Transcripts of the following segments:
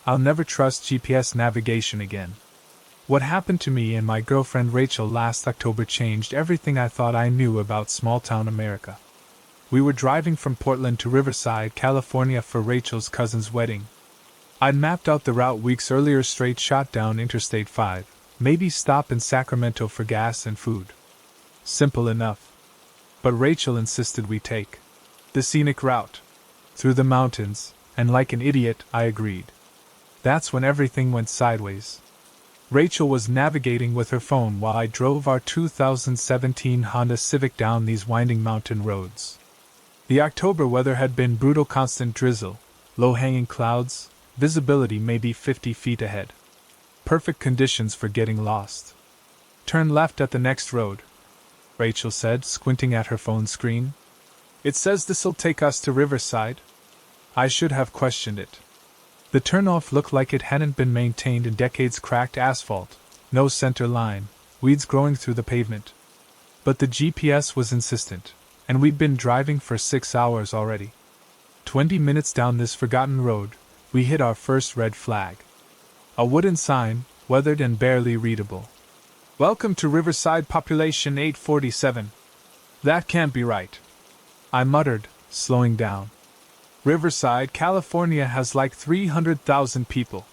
I'll never trust GPS navigation again. What happened to me and my girlfriend Rachel last October changed everything I thought I knew about small-town America. We were driving from Portland to Riverside, California for Rachel's cousin's wedding. I'd mapped out the route weeks earlier, straight shot down Interstate 5, maybe stop in Sacramento for gas and food. Simple enough. But Rachel insisted we take the scenic route through the mountains, and like an idiot, I agreed. That's when everything went sideways. Rachel was navigating with her phone while I drove our 2017 Honda Civic down these winding mountain roads. The October weather had been brutal, constant drizzle, low-hanging clouds, visibility maybe 50 feet ahead. Perfect conditions for getting lost. Turn left at the next road, Rachel said, squinting at her phone screen. It says this'll take us to Riverside. I should have questioned it. The turnoff looked like it hadn't been maintained in decades, cracked asphalt, no center line, weeds growing through the pavement. But the GPS was insistent, and we'd been driving for 6 hours already. 20 minutes down this forgotten road, we hit our first red flag. A wooden sign, weathered and barely readable. Welcome to Riverside, population 847. That can't be right, I muttered, slowing down. Riverside, California has like 300,000 people.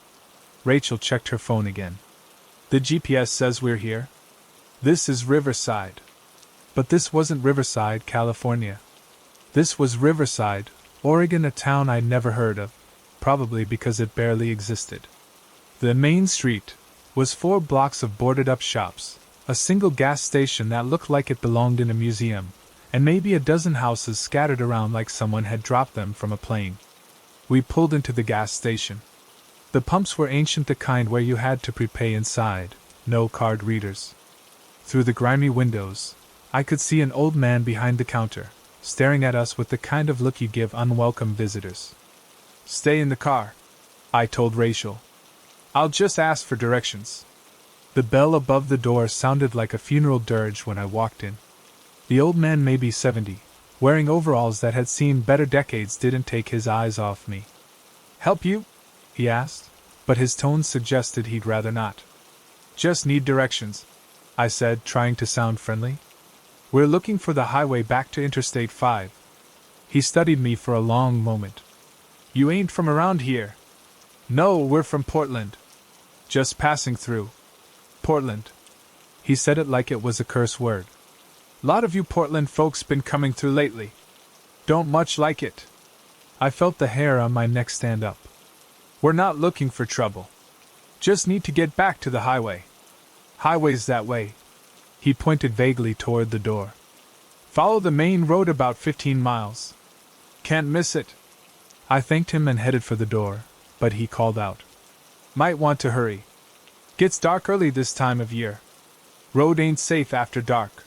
Rachel checked her phone again. The GPS says we're here. This is Riverside. But this wasn't Riverside, California. This was Riverside, Oregon, a town I'd never heard of, probably because it barely existed. The main street was 4 blocks of boarded-up shops, a single gas station that looked like it belonged in a museum, and maybe a dozen houses scattered around like someone had dropped them from a plane. We pulled into the gas station. The pumps were ancient, the kind where you had to prepay inside, no card readers. Through the grimy windows, I could see an old man behind the counter, staring at us with the kind of look you give unwelcome visitors. Stay in the car, I told Rachel. I'll just ask for directions. The bell above the door sounded like a funeral dirge when I walked in. The old man, maybe 70, wearing overalls that had seen better decades, didn't take his eyes off me. Help you? He asked, but his tone suggested he'd rather not. Just need directions, I said, trying to sound friendly. We're looking for the highway back to Interstate 5. He studied me for a long moment. You ain't from around here? No, we're from Portland. Just passing through. Portland. He said it like it was a curse word. Lot of you Portland folks been coming through lately. Don't much like it. I felt the hair on my neck stand up. We're not looking for trouble. Just need to get back to the highway. Highway's that way. He pointed vaguely toward the door. Follow the main road about 15 miles. Can't miss it. I thanked him and headed for the door, but he called out. Might want to hurry. Gets dark early this time of year. Road ain't safe after dark.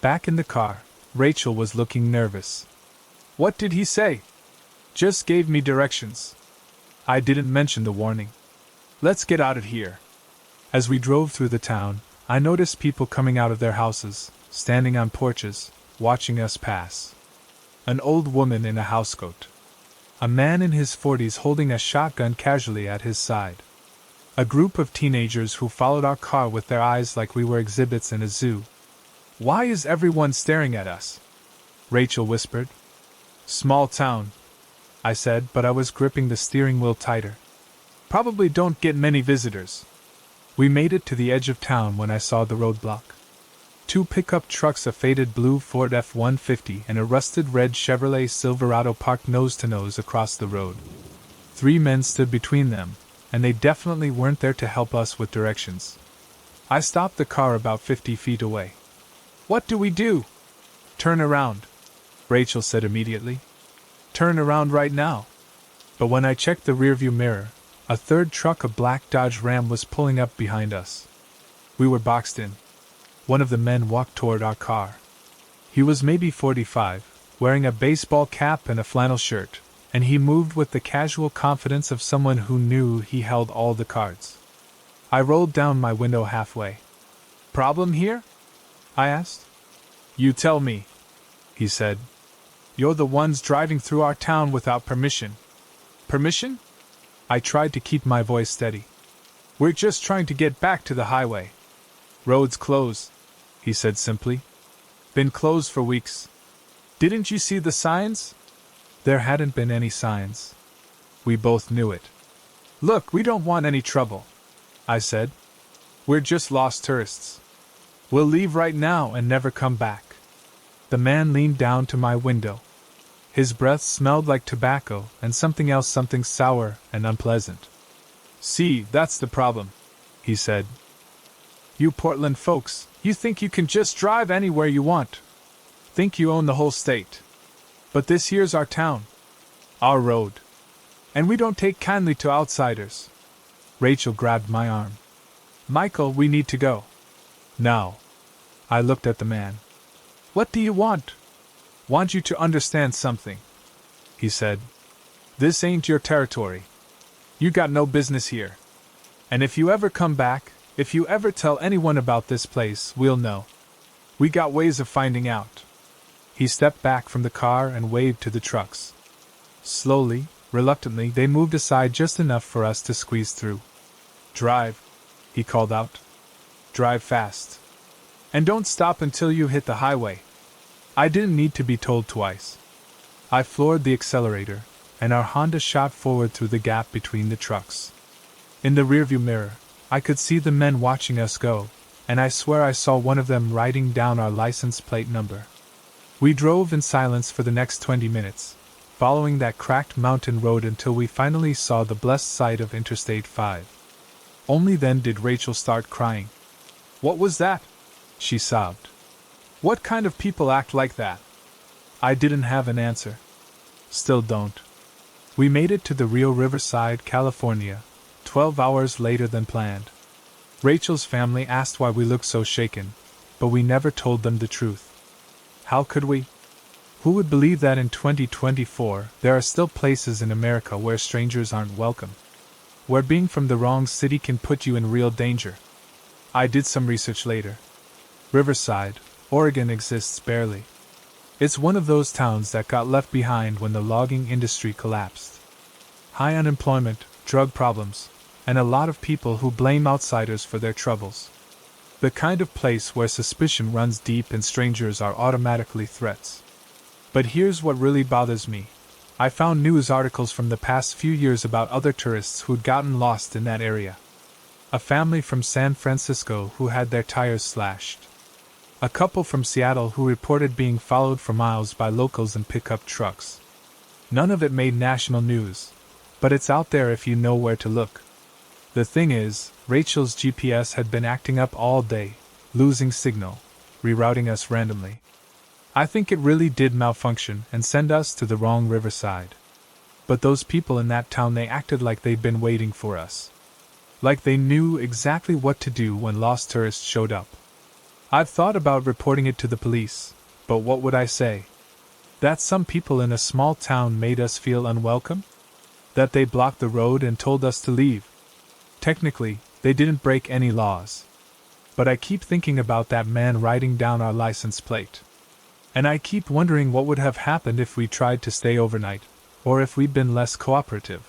Back in the car, Rachel was looking nervous. What did he say? Just gave me directions. I didn't mention the warning. Let's get out of here. As we drove through the town, I noticed people coming out of their houses, standing on porches, watching us pass. An old woman in a housecoat. A man in his 40s holding a shotgun casually at his side. A group of teenagers who followed our car with their eyes like we were exhibits in a zoo. Why is everyone staring at us? Rachel whispered. Small town, I said, but I was gripping the steering wheel tighter. Probably don't get many visitors. We made it to the edge of town when I saw the roadblock. 2 pickup trucks, a faded blue Ford F-150 and a rusted red Chevrolet Silverado, parked nose to nose across the road. 3 men stood between them, and they definitely weren't there to help us with directions. I stopped the car about 50 feet away. What do we do? Turn around, Rachel said immediately. Turn around right now. But when I checked the rearview mirror, a 3rd truck, a black Dodge Ram, was pulling up behind us. We were boxed in. One of the men walked toward our car. He was maybe 45, wearing a baseball cap and a flannel shirt, and he moved with the casual confidence of someone who knew he held all the cards. I rolled down my window halfway. Problem here? I asked. You tell me, he said. You're the ones driving through our town without permission. Permission? I tried to keep my voice steady. We're just trying to get back to the highway. Roads closed, he said simply. Been closed for weeks. Didn't you see the signs? There hadn't been any signs. We both knew it. Look, we don't want any trouble, I said. We're just lost tourists. We'll leave right now and never come back. The man leaned down to my window. His breath smelled like tobacco and something else, something sour and unpleasant. See, that's the problem, he said. You Portland folks, you think you can just drive anywhere you want. Think you own the whole state. But this here's our town. Our road. And we don't take kindly to outsiders. Rachel grabbed my arm. Michael, we need to go. Now. I looked at the man. What do you want? Want you to understand something, he said. This ain't your territory. You got no business here. And if you ever come back, if you ever tell anyone about this place, we'll know. We got ways of finding out. He stepped back from the car and waved to the trucks. Slowly, reluctantly, they moved aside just enough for us to squeeze through. Drive, he called out. Drive fast. And don't stop until you hit the highway. I didn't need to be told twice. I floored the accelerator, and our Honda shot forward through the gap between the trucks. In the rearview mirror, I could see the men watching us go, and I swear I saw one of them writing down our license plate number. We drove in silence for the next 20 minutes, following that cracked mountain road until we finally saw the blessed sight of Interstate 5. Only then did Rachel start crying. What was that? She sobbed. What kind of people act like that? I didn't have an answer. Still don't. We made it to the Rio Riverside, California, 12 hours later than planned. Rachel's family asked why we looked so shaken, but we never told them the truth. How could we? Who would believe that in 2024 there are still places in America where strangers aren't welcome? Where being from the wrong city can put you in real danger? I did some research later. Riverside, Oregon exists barely. It's one of those towns that got left behind when the logging industry collapsed. High unemployment, drug problems, and a lot of people who blame outsiders for their troubles. The kind of place where suspicion runs deep and strangers are automatically threats. But here's what really bothers me. I found news articles from the past few years about other tourists who'd gotten lost in that area. A family from San Francisco who had their tires slashed. A couple from Seattle who reported being followed for miles by locals in pickup trucks. None of it made national news, but it's out there if you know where to look. The thing is, Rachel's GPS had been acting up all day, losing signal, rerouting us randomly. I think it really did malfunction and send us to the wrong riverside. But those people in that town, they acted like they'd been waiting for us. Like they knew exactly what to do when lost tourists showed up. I've thought about reporting it to the police, but what would I say? That some people in a small town made us feel unwelcome? That they blocked the road and told us to leave? Technically, they didn't break any laws. But I keep thinking about that man writing down our license plate. And I keep wondering what would have happened if we tried to stay overnight, or if we'd been less cooperative,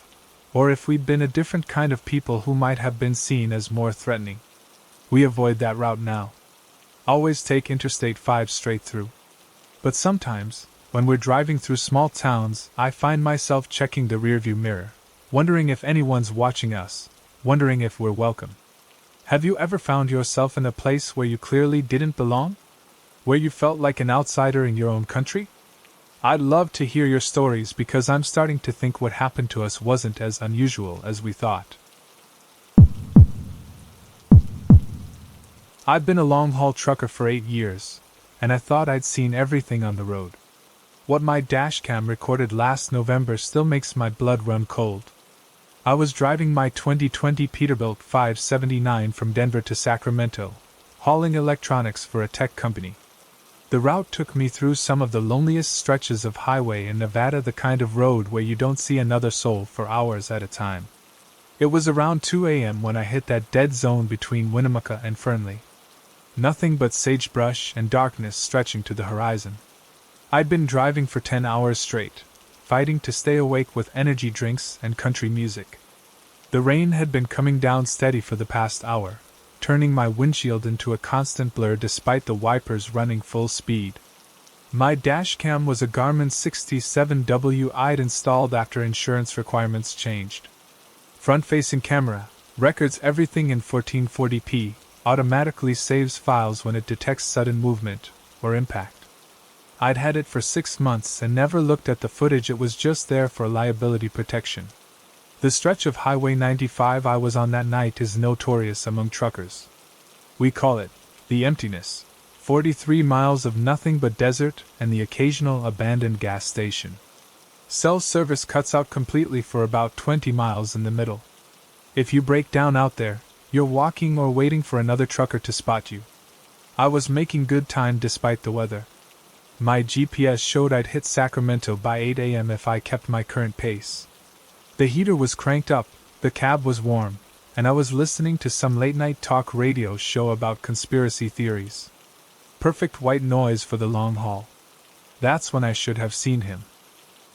or if we'd been a different kind of people who might have been seen as more threatening. We avoid that route now. Always take Interstate 5 straight through. But sometimes, when we're driving through small towns, I find myself checking the rearview mirror, wondering if anyone's watching us, wondering if we're welcome. Have you ever found yourself in a place where you clearly didn't belong? Where you felt like an outsider in your own country? I'd love to hear your stories because I'm starting to think what happened to us wasn't as unusual as we thought. I've been a long-haul trucker for 8 years, and I thought I'd seen everything on the road. What my dashcam recorded last November still makes my blood run cold. I was driving my 2020 Peterbilt 579 from Denver to Sacramento, hauling electronics for a tech company. The route took me through some of the loneliest stretches of highway in Nevada, the kind of road where you don't see another soul for hours at a time. It was around 2 a.m. when I hit that dead zone between Winnemucca and Fernley. Nothing but sagebrush and darkness stretching to the horizon. I'd been driving for 10 hours straight, fighting to stay awake with energy drinks and country music. The rain had been coming down steady for the past hour, turning my windshield into a constant blur despite the wipers running full speed. My dashcam was a Garmin 67W I'd installed after insurance requirements changed. Front-facing camera, records everything in 1440p, automatically saves files when it detects sudden movement or impact. I'd had it for 6 months and never looked at the footage. It was just there for liability protection. The stretch of Highway 95 I was on that night is notorious among truckers. We call it the emptiness. 43 miles of nothing but desert and the occasional abandoned gas station. Cell service cuts out completely for about 20 miles in the middle. If you break down out there, you're walking or waiting for another trucker to spot you. I was making good time despite the weather. My GPS showed I'd hit Sacramento by 8 a.m. if I kept my current pace. The heater was cranked up, the cab was warm, and I was listening to some late-night talk radio show about conspiracy theories. Perfect white noise for the long haul. That's when I should have seen him.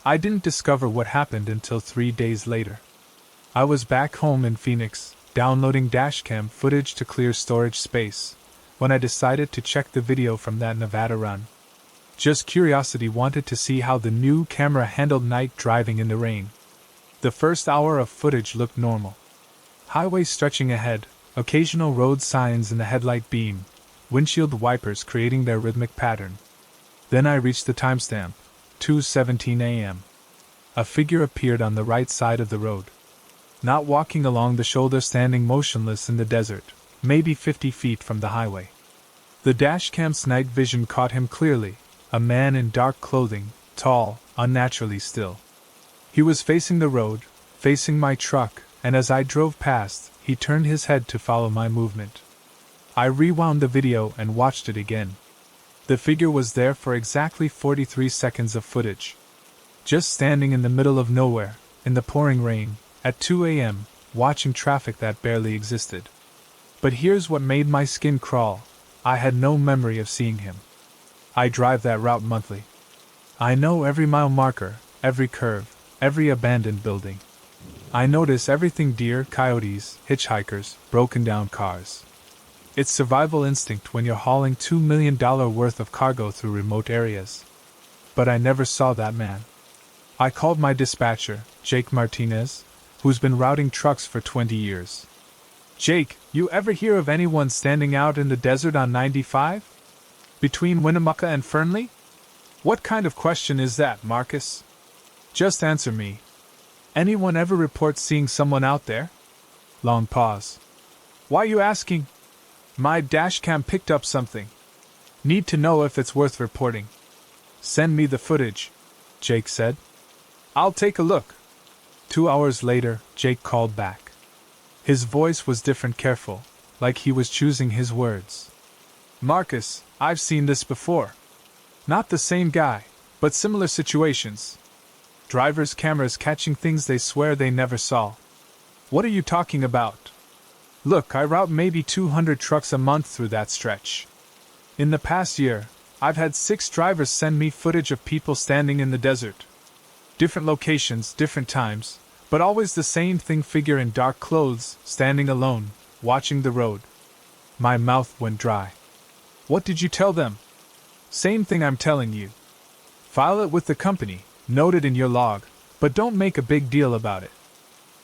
I didn't discover what happened until 3 days later. I was back home in Phoenix, downloading dashcam footage to clear storage space, when I decided to check the video from that Nevada run. Just curiosity, wanted to see how the new camera handled night driving in the rain. The first hour of footage looked normal. Highway stretching ahead, occasional road signs in the headlight beam, windshield wipers creating their rhythmic pattern. Then I reached the timestamp, 2:17 a.m. A figure appeared on the right side of the road. Not walking along the shoulder, standing motionless in the desert, maybe 50 feet from the highway. The dashcam's night vision caught him clearly, a man in dark clothing, tall, unnaturally still. He was facing the road, facing my truck, and as I drove past, he turned his head to follow my movement. I rewound the video and watched it again. The figure was there for exactly 43 seconds of footage. Just standing in the middle of nowhere, in the pouring rain, at 2 a.m., watching traffic that barely existed. But here's what made my skin crawl. I had no memory of seeing him. I drive that route monthly. I know every mile marker, every curve, every abandoned building. I notice everything: deer, coyotes, hitchhikers, broken down cars. It's survival instinct when you're hauling $2 million worth of cargo through remote areas. But I never saw that man. I called my dispatcher, Jake Martinez, who's been routing trucks for 20 years. Jake, you ever hear of anyone standing out in the desert on 95? Between Winnemucca and Fernley? What kind of question is that, Marcus? Just answer me. Anyone ever report seeing someone out there? Long pause. Why you asking? My dashcam picked up something. Need to know if it's worth reporting. Send me the footage, Jake said. I'll take a look. 2 hours later, Jake called back. His voice was different, careful, like he was choosing his words. Marcus, I've seen this before. Not the same guy, but similar situations. Drivers' cameras catching things they swear they never saw. What are you talking about? Look, I route maybe 200 trucks a month through that stretch. In the past year, I've had 6 drivers send me footage of people standing in the desert. Different locations, different times, but always the same thing: figure in dark clothes, standing alone, watching the road. My mouth went dry. What did you tell them? Same thing I'm telling you. File it with the company, note it in your log, but don't make a big deal about it.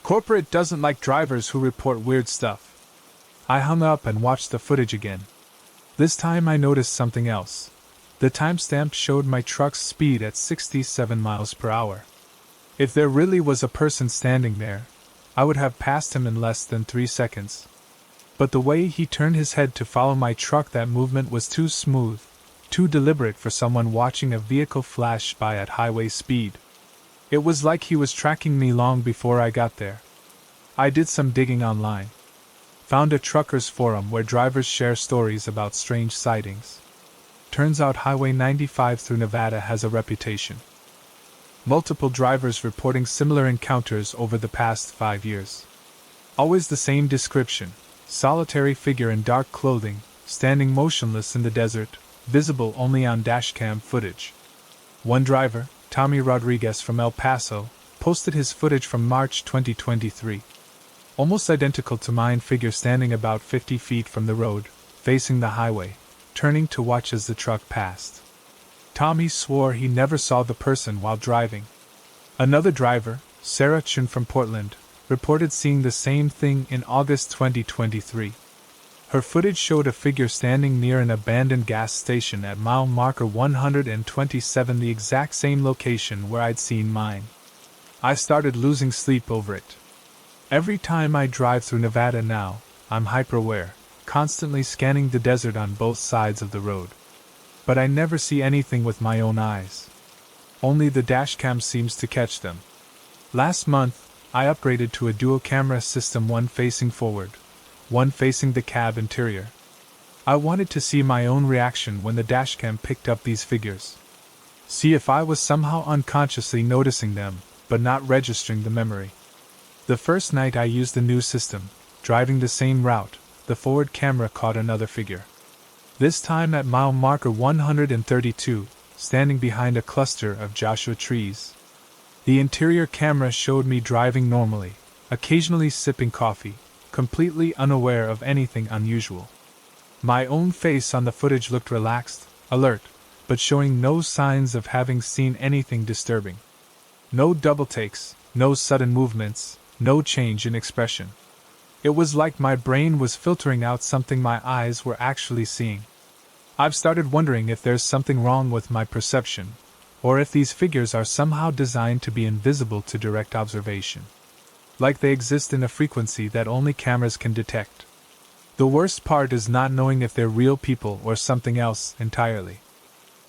Corporate doesn't like drivers who report weird stuff. I hung up and watched the footage again. This time I noticed something else. The timestamp showed my truck's speed at 67 miles per hour. If there really was a person standing there, I would have passed him in less than 3 seconds. But the way he turned his head to follow my truck, that movement was too smooth, too deliberate for someone watching a vehicle flash by at highway speed. It was like he was tracking me long before I got there. I did some digging online. Found a truckers forum where drivers share stories about strange sightings. Turns out Highway 95 through Nevada has a reputation. Multiple drivers reporting similar encounters over the past 5 years. Always the same description: solitary figure in dark clothing, standing motionless in the desert, visible only on dashcam footage. One driver, Tommy Rodriguez from El Paso, posted his footage from March 2023. almost identical to mine figure standing about 50 feet from the road, facing the highway, turning to watch as the truck passed. Tommy swore he never saw the person while driving. Another driver, Sarah Chun from Portland, reported seeing the same thing in August 2023. Her footage showed a figure standing near an abandoned gas station at mile marker 127, the exact same location where I'd seen mine. I started losing sleep over it. Every time I drive through Nevada now, I'm hyper-aware, constantly scanning the desert on both sides of the road. But I never see anything with my own eyes. Only the dashcam seems to catch them. Last month, I upgraded to a dual camera system, one facing forward, one facing the cab interior. I wanted to see my own reaction when the dashcam picked up these figures. See if I was somehow unconsciously noticing them, but not registering the memory. The first night I used the new system, driving the same route, the forward camera caught another figure. This time at mile marker 132, standing behind a cluster of Joshua trees. The interior camera showed me driving normally, occasionally sipping coffee, completely unaware of anything unusual. My own face on the footage looked relaxed, alert, but showing no signs of having seen anything disturbing. No double takes, no sudden movements, no change in expression. It was like my brain was filtering out something my eyes were actually seeing. I've started wondering if there's something wrong with my perception, or if these figures are somehow designed to be invisible to direct observation. Like they exist in a frequency that only cameras can detect. The worst part is not knowing if they're real people or something else entirely.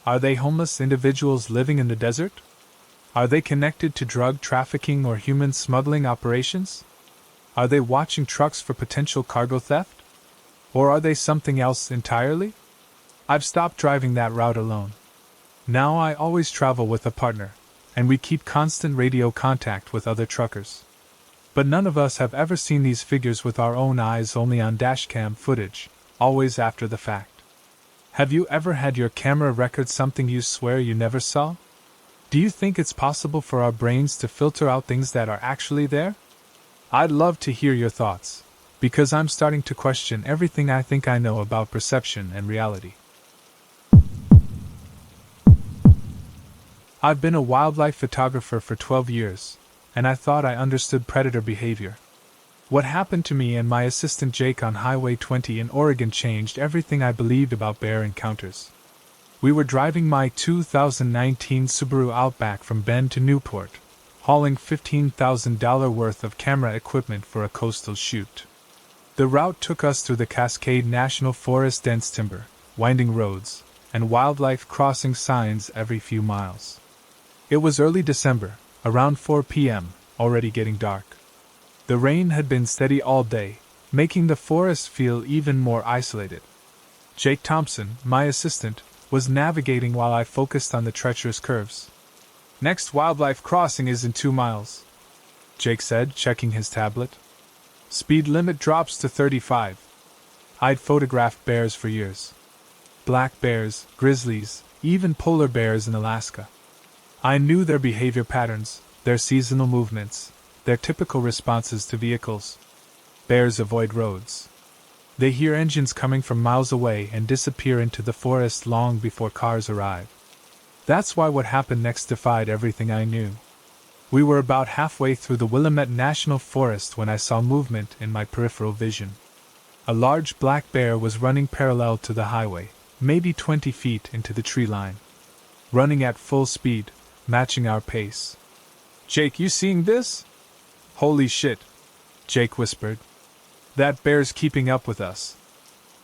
Are they homeless individuals living in the desert? Are they connected to drug trafficking or human smuggling operations? Are they watching trucks for potential cargo theft? Or are they something else entirely? I've stopped driving that route alone. Now I always travel with a partner, and we keep constant radio contact with other truckers. But none of us have ever seen these figures with our own eyes, only on dashcam footage, always after the fact. Have you ever had your camera record something you swear you never saw? Do you think it's possible for our brains to filter out things that are actually there? I'd love to hear your thoughts, because I'm starting to question everything I think I know about perception and reality. I've been a wildlife photographer for 12 years, and I thought I understood predator behavior. What happened to me and my assistant Jake on Highway 20 in Oregon changed everything I believed about bear encounters. We were driving my 2019 Subaru Outback from Bend to Newport, hauling $15,000 worth of camera equipment for a coastal shoot. The route took us through the Cascade National Forest, dense timber, winding roads, and wildlife crossing signs every few miles. It was early December, around 4 p.m., already getting dark. The rain had been steady all day, making the forest feel even more isolated. Jake Thompson, my assistant, was navigating while I focused on the treacherous curves. "Next wildlife crossing is in 2 miles," Jake said, checking his tablet. "Speed limit drops to 35. I'd photographed bears for years. Black bears, grizzlies, even polar bears in Alaska. I knew their behavior patterns, their seasonal movements, their typical responses to vehicles. Bears avoid roads. They hear engines coming from miles away and disappear into the forest long before cars arrive. That's why what happened next defied everything I knew. We were about halfway through the Willamette National Forest when I saw movement in my peripheral vision. A large black bear was running parallel to the highway, maybe 20 feet into the tree line. Running at full speed, matching our pace. "Jake, you seeing this?" "Holy shit," Jake whispered. "That bear's keeping up with us."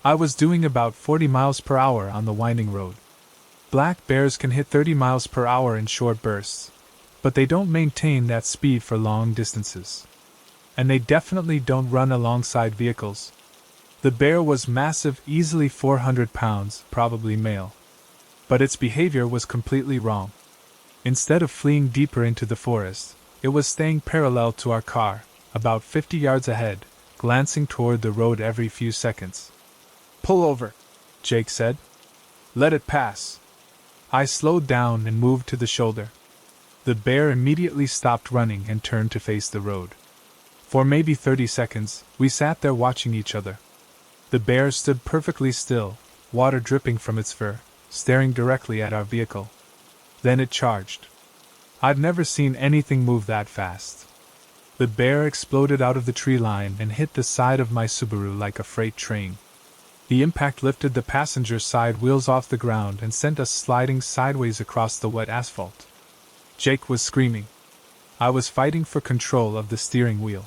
I was doing about 40 miles per hour on the winding road. Black bears can hit 30 miles per hour in short bursts, but they don't maintain that speed for long distances. And they definitely don't run alongside vehicles. The bear was massive, easily 400 pounds, probably male. But its behavior was completely wrong. Instead of fleeing deeper into the forest, it was staying parallel to our car, about 50 yards ahead, glancing toward the road every few seconds. "Pull over," Jake said. "Let it pass." I slowed down and moved to the shoulder. The bear immediately stopped running and turned to face the road. For maybe 30 seconds, we sat there watching each other. The bear stood perfectly still, water dripping from its fur, staring directly at our vehicle. Then it charged. I'd never seen anything move that fast. The bear exploded out of the tree line and hit the side of my Subaru like a freight train. The impact lifted the passenger side wheels off the ground and sent us sliding sideways across the wet asphalt. Jake was screaming. I was fighting for control of the steering wheel.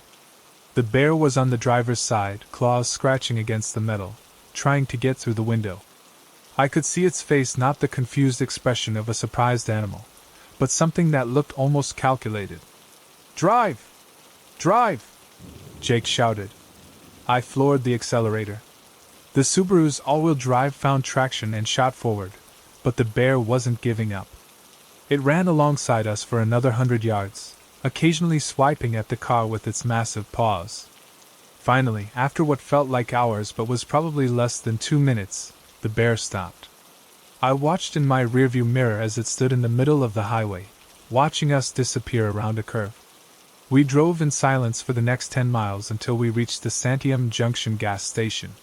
The bear was on the driver's side, claws scratching against the metal, trying to get through the window. I could see its face, not the confused expression of a surprised animal, but something that looked almost calculated. "Drive! Drive!" Jake shouted. I floored the accelerator. The Subaru's all-wheel drive found traction and shot forward, but the bear wasn't giving up. It ran alongside us for another 100 yards, occasionally swiping at the car with its massive paws. Finally, after what felt like hours but was probably less than 2 minutes, the bear stopped. I watched in my rearview mirror as it stood in the middle of the highway, watching us disappear around a curve. We drove in silence for the next 10 miles until we reached the Santiam Junction gas station.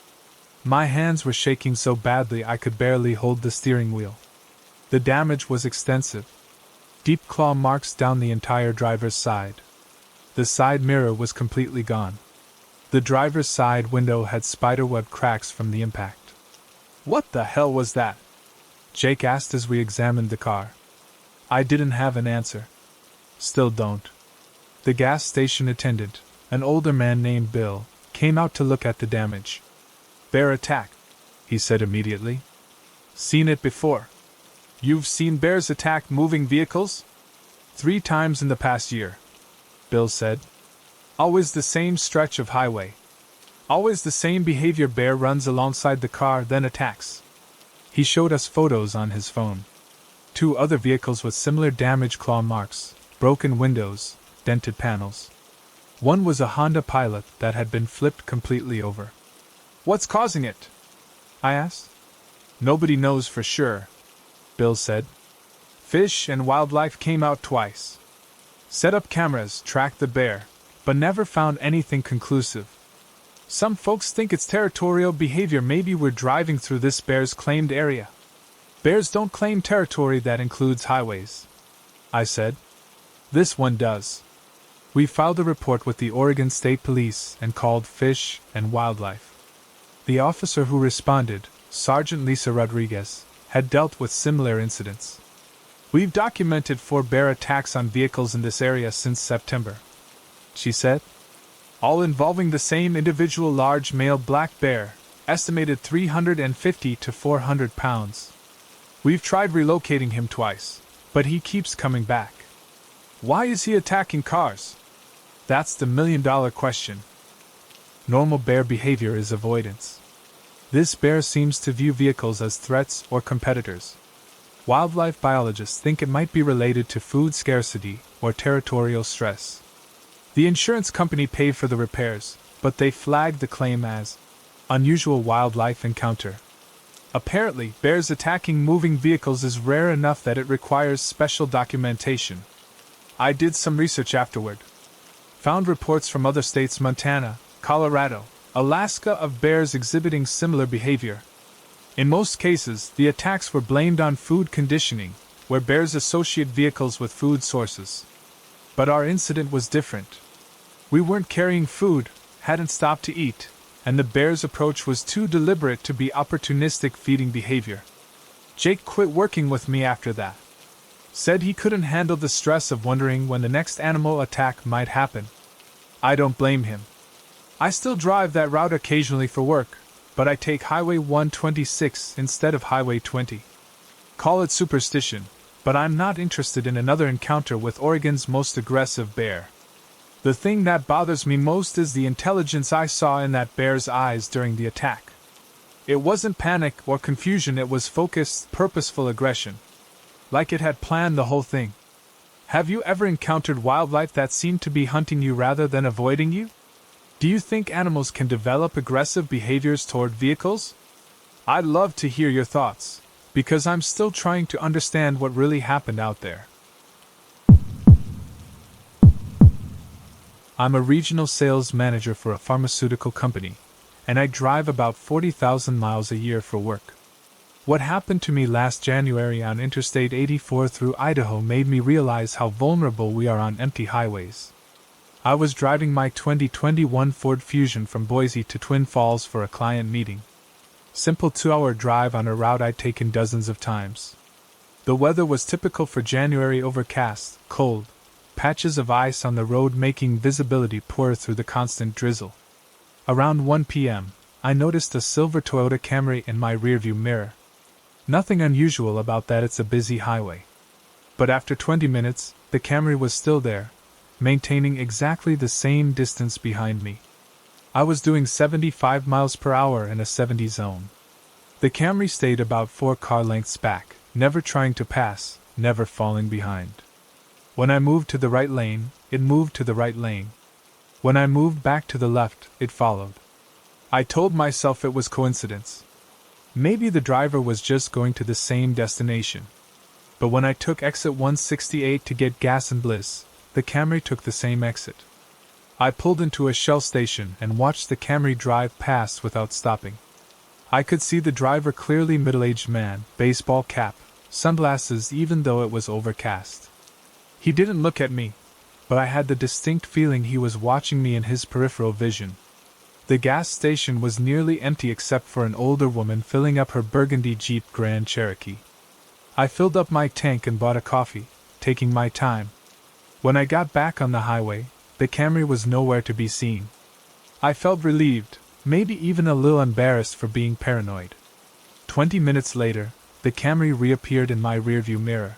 My hands were shaking so badly I could barely hold the steering wheel. The damage was extensive. Deep claw marks down the entire driver's side. The side mirror was completely gone. The driver's side window had spiderweb cracks from the impact. "What the hell was that?" Jake asked as we examined the car. I didn't have an answer. Still don't. The gas station attendant, an older man named Bill, came out to look at the damage. "Bear attack," he said immediately. "Seen it before." "You've seen bears attack moving vehicles?" "3 times in the past year," Bill said. "Always the same stretch of highway. Always the same behavior. Bear runs alongside the car, then attacks." He showed us photos on his phone. 2 other vehicles with similar damage, claw marks, broken windows, dented panels. One was a Honda Pilot that had been flipped completely over. "What's causing it?" I asked. "Nobody knows for sure," Bill said. "Fish and Wildlife came out twice. Set up cameras, tracked the bear, but never found anything conclusive. Some folks think it's territorial behavior. Maybe we're driving through this bear's claimed area." "Bears don't claim territory that includes highways," I said. "This one does." We filed a report with the Oregon State Police and called Fish and Wildlife. The officer who responded, Sergeant Lisa Rodriguez, had dealt with similar incidents. "We've documented 4 bear attacks on vehicles in this area since September," she said. "All involving the same individual, large male black bear, estimated 350 to 400 pounds. We've tried relocating him twice, but he keeps coming back." "Why is he attacking cars?" That's the million-dollar question. Normal bear behavior is avoidance. This bear seems to view vehicles as threats or competitors. Wildlife biologists think it might be related to food scarcity or territorial stress. The insurance company paid for the repairs, but they flagged the claim as unusual wildlife encounter. Apparently, bears attacking moving vehicles is rare enough that it requires special documentation. I did some research afterward. Found reports from other states, Montana, Colorado, Alaska, of bears exhibiting similar behavior. In most cases, the attacks were blamed on food conditioning, where bears associate vehicles with food sources. But our incident was different. We weren't carrying food, hadn't stopped to eat, and the bear's approach was too deliberate to be opportunistic feeding behavior. Jake quit working with me after that. Said he couldn't handle the stress of wondering when the next animal attack might happen. I don't blame him. I still drive that route occasionally for work, but I take Highway 126 instead of Highway 20. Call it superstition, but I'm not interested in another encounter with Oregon's most aggressive bear. The thing that bothers me most is the intelligence I saw in that bear's eyes during the attack. It wasn't panic or confusion, it was focused, purposeful aggression. Like it had planned the whole thing. Have you ever encountered wildlife that seemed to be hunting you rather than avoiding you? Do you think animals can develop aggressive behaviors toward vehicles? I'd love to hear your thoughts, because I'm still trying to understand what really happened out there. I'm a regional sales manager for a pharmaceutical company, and I drive about 40,000 miles a year for work. What happened to me last January on Interstate 84 through Idaho made me realize how vulnerable we are on empty highways. I was driving my 2021 Ford Fusion from Boise to Twin Falls for a client meeting. Simple 2-hour drive on a route I'd taken dozens of times. The weather was typical for January: overcast, cold, patches of ice on the road making visibility poor through the constant drizzle. Around 1 p.m., I noticed a silver Toyota Camry in my rearview mirror. Nothing unusual about that, it's a busy highway. But after 20 minutes, the Camry was still there, maintaining exactly the same distance behind me. I was doing 75 miles per hour in a 70 zone. The Camry stayed about 4 car lengths back, never trying to pass, never falling behind. When I moved to the right lane, it moved to the right lane. When I moved back to the left, it followed. I told myself it was coincidence. Maybe the driver was just going to the same destination. But when I took exit 168 to get gas in Bliss, the Camry took the same exit. I pulled into a Shell station and watched the Camry drive past without stopping. I could see the driver clearly: middle-aged man, baseball cap, sunglasses, even though it was overcast. He didn't look at me, but I had the distinct feeling he was watching me in his peripheral vision. The gas station was nearly empty except for an older woman filling up her burgundy Jeep Grand Cherokee. I filled up my tank and bought a coffee, taking my time. When I got back on the highway, the Camry was nowhere to be seen. I felt relieved, maybe even a little embarrassed for being paranoid. 20 minutes later, the Camry reappeared in my rearview mirror.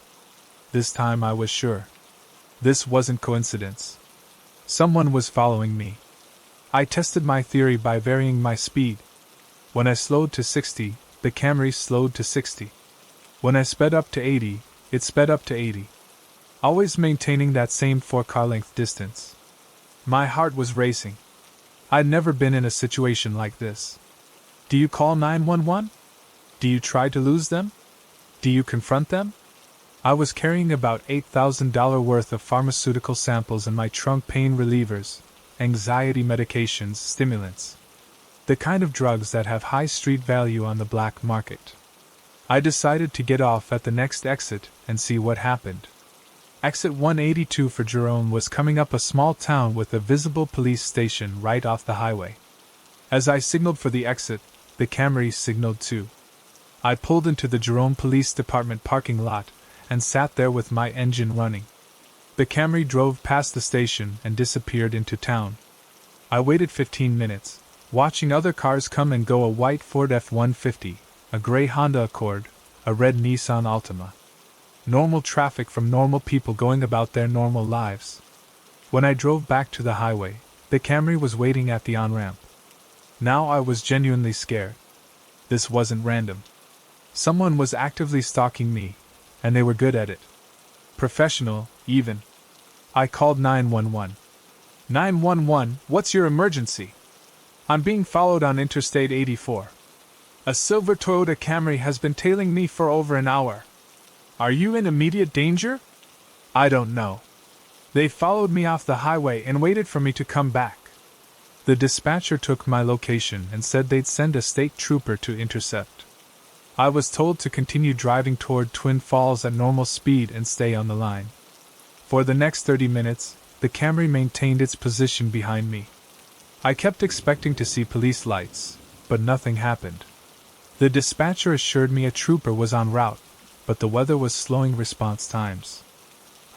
This time I was sure. This wasn't coincidence. Someone was following me. I tested my theory by varying my speed. When I slowed to 60, the Camry slowed to 60. When I sped up to 80, it sped up to 80. Always maintaining that same 4 car length distance. My heart was racing. I'd never been in a situation like this. Do you call 911? Do you try to lose them? Do you confront them? I was carrying about $8,000 worth of pharmaceutical samples in my trunk: pain relievers, anxiety medications, stimulants. The kind of drugs that have high street value on the black market. I decided to get off at the next exit and see what happened. Exit 182 for Jerome was coming up a small town with a visible police station right off the highway. As I signaled for the exit, the Camry signaled too. I pulled into the Jerome Police Department parking lot and sat there with my engine running. The Camry drove past the station and disappeared into town. I waited 15 minutes, watching other cars come and go: a white Ford F-150, a gray Honda Accord, a red Nissan Altima. Normal traffic from normal people going about their normal lives. When I drove back to the highway, the Camry was waiting at the on-ramp. Now I was genuinely scared. This wasn't random. Someone was actively stalking me, and they were good at it. Professional, even. I called 911. 911, what's your emergency? I'm being followed on Interstate 84. A silver Toyota Camry has been tailing me for over an hour. Are you in immediate danger? I don't know. They followed me off the highway and waited for me to come back. The dispatcher took my location and said they'd send a state trooper to intercept. I was told to continue driving toward Twin Falls at normal speed and stay on the line. For the next 30 minutes, the Camry maintained its position behind me. I kept expecting to see police lights, but nothing happened. The dispatcher assured me a trooper was en route, but the weather was slowing response times.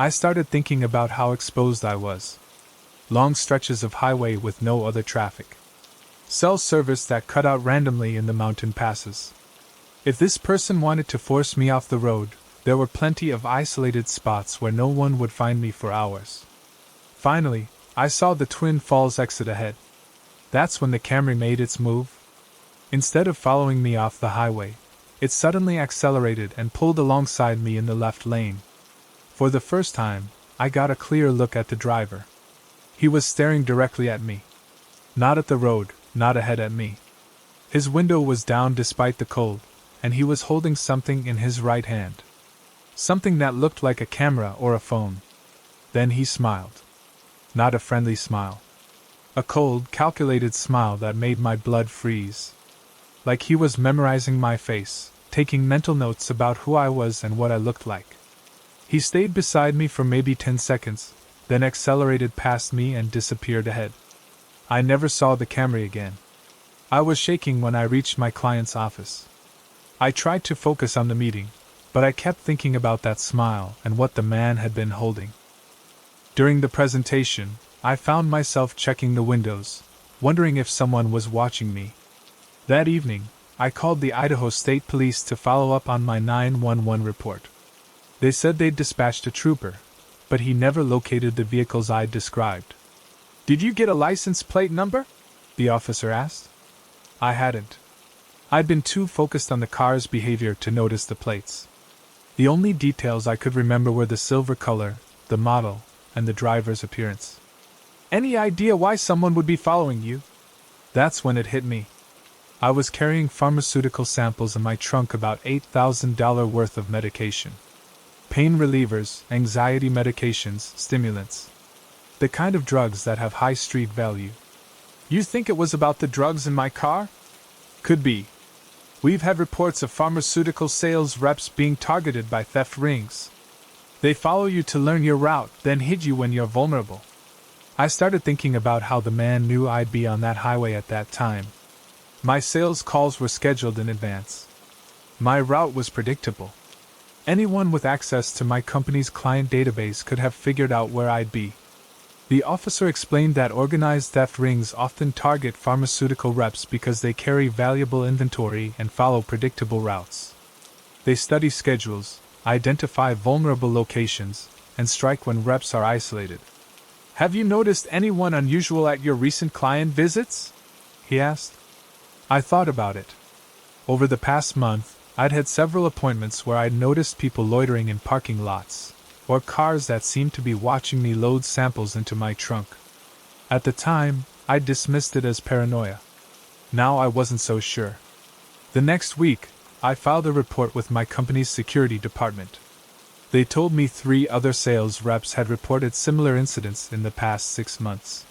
I started thinking about how exposed I was. Long stretches of highway with no other traffic. Cell service that cut out randomly in the mountain passes. If this person wanted to force me off the road, there were plenty of isolated spots where no one would find me for hours. Finally, I saw the Twin Falls exit ahead. That's when the Camry made its move. Instead of following me off the highway, it suddenly accelerated and pulled alongside me in the left lane. For the first time, I got a clear look at the driver. He was staring directly at me. Not at the road, not ahead at me. His window was down despite the cold, and he was holding something in his right hand. Something that looked like a camera or a phone. Then he smiled. not a friendly smile. A cold, calculated smile that made my blood freeze. Like he was memorizing my face, taking mental notes about who I was and what I looked like. He stayed beside me for maybe 10 seconds, then accelerated past me and disappeared ahead. I never saw the Camry again. I was shaking when I reached my client's office. I tried to focus on the meeting, but I kept thinking about that smile and what the man had been holding. During the presentation, I found myself checking the windows, wondering if someone was watching me. That evening, I called the Idaho State Police to follow up on my 911 report. They said they'd dispatched a trooper, but he never located the vehicles I'd described. "Did you get a license plate number?" the officer asked. I hadn't. I'd been too focused on the car's behavior to notice the plates. The only details I could remember were the silver color, the model, and the driver's appearance. "Any idea why someone would be following you?" That's when it hit me. I was carrying pharmaceutical samples in my trunk, about $8,000 worth of medication. Pain relievers, anxiety medications, stimulants. The kind of drugs that have high street value. "You think it was about the drugs in my car?" "Could be. We've had reports of pharmaceutical sales reps being targeted by theft rings. They follow you to learn your route, then hit you when you're vulnerable." I started thinking about how the man knew I'd be on that highway at that time. My sales calls were scheduled in advance. My route was predictable. Anyone with access to my company's client database could have figured out where I'd be. The officer explained that organized theft rings often target pharmaceutical reps because they carry valuable inventory and follow predictable routes. They study schedules, identify vulnerable locations, and strike when reps are isolated. "Have you noticed anyone unusual at your recent client visits?" he asked. I thought about it. Over the past month, I'd had several appointments where I'd noticed people loitering in parking lots, or cars that seemed to be watching me load samples into my trunk. At the time, I dismissed it as paranoia. Now I wasn't so sure. The next week, I filed a report with my company's security department. They told me 3 other sales reps had reported similar incidents in the past 6 months.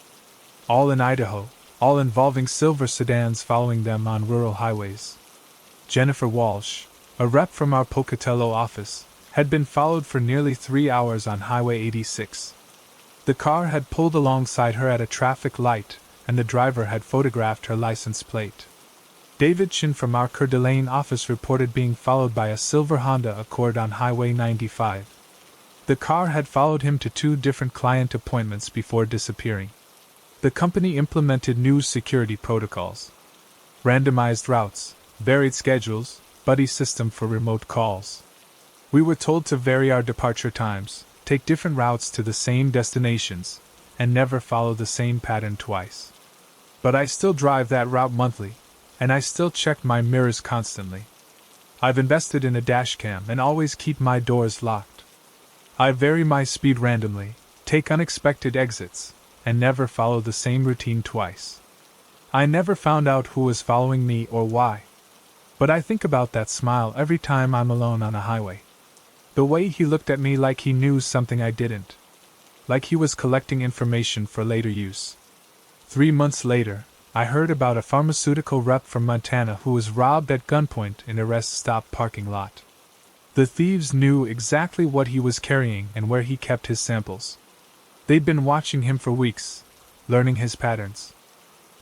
All in Idaho, all involving silver sedans following them on rural highways. Jennifer Walsh, a rep from our Pocatello office, had been followed for nearly 3 hours on Highway 86. The car had pulled alongside her at a traffic light, and the driver had photographed her license plate. David Chin from our Coeur d'Alene office reported being followed by a silver Honda Accord on Highway 95. The car had followed him to 2 different client appointments before disappearing. The company implemented new security protocols. Randomized routes, varied schedules, buddy system for remote calls. We were told to vary our departure times, take different routes to the same destinations, and never follow the same pattern twice. But I still drive that route monthly, and I still check my mirrors constantly. I've invested in a dashcam and always keep my doors locked. I vary my speed randomly, take unexpected exits, and never follow the same routine twice. I never found out who was following me or why. But I think about that smile every time I'm alone on a highway. The way he looked at me like he knew something I didn't. Like he was collecting information for later use. 3 months later, I heard about a pharmaceutical rep from Montana who was robbed at gunpoint in a rest stop parking lot. The thieves knew exactly what he was carrying and where he kept his samples. They'd been watching him for weeks, learning his patterns.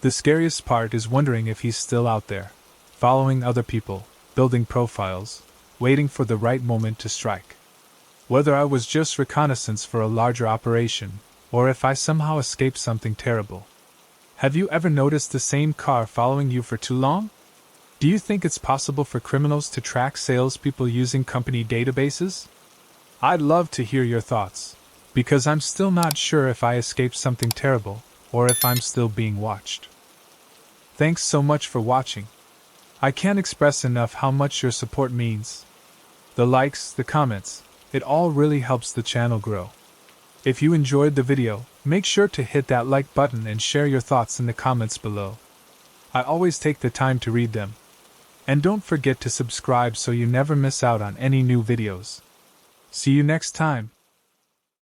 The scariest part is wondering if he's still out there, following other people, building profiles, waiting for the right moment to strike. Whether I was just reconnaissance for a larger operation, or if I somehow escaped something terrible. Have you ever noticed the same car following you for too long? Do you think it's possible for criminals to track salespeople using company databases? I'd love to hear your thoughts, because I'm still not sure if I escaped something terrible, or if I'm still being watched. Thanks so much for watching. I can't express enough how much your support means. The likes, the comments, it all really helps the channel grow. If you enjoyed the video, make sure to hit that like button and share your thoughts in the comments below. I always take the time to read them. And don't forget to subscribe so you never miss out on any new videos. See you next time.